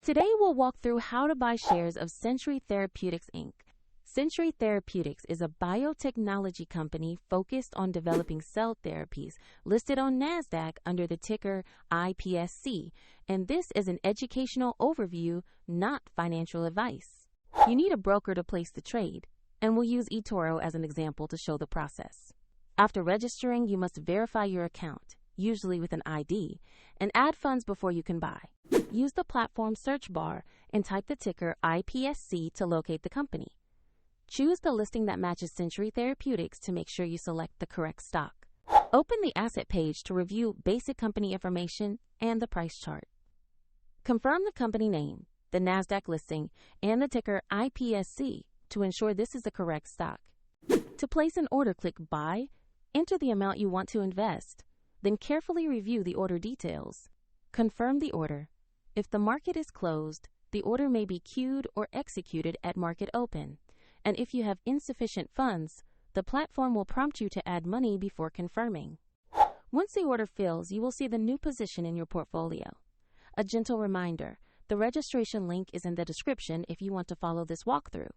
Today we'll walk through how to buy shares of Century Therapeutics Inc. Century Therapeutics is a biotechnology company focused on developing cell therapies, listed on NASDAQ under the ticker IPSC, and this is an educational overview, not financial advice. You need a broker to place the trade, and we'll use eToro as an example to show the process. After registering, you must verify your account, usually with an ID, and add funds before you can buy. Use the platform search bar and type the ticker IPSC to locate the company. Choose the listing that matches Century Therapeutics to make sure you select the correct stock. Open the asset page to review basic company information and the price chart. Confirm the company name, the NASDAQ listing, and the ticker IPSC to ensure this is the correct stock. To place an order, click Buy, enter the amount you want to invest, then carefully review the order details. Confirm the order. If the market is closed, the order may be queued or executed at market open. And if you have insufficient funds, the platform will prompt you to add money before confirming. Once the order fills, you will see the new position in your portfolio. A gentle reminder, the registration link is in the description if you want to follow this walkthrough.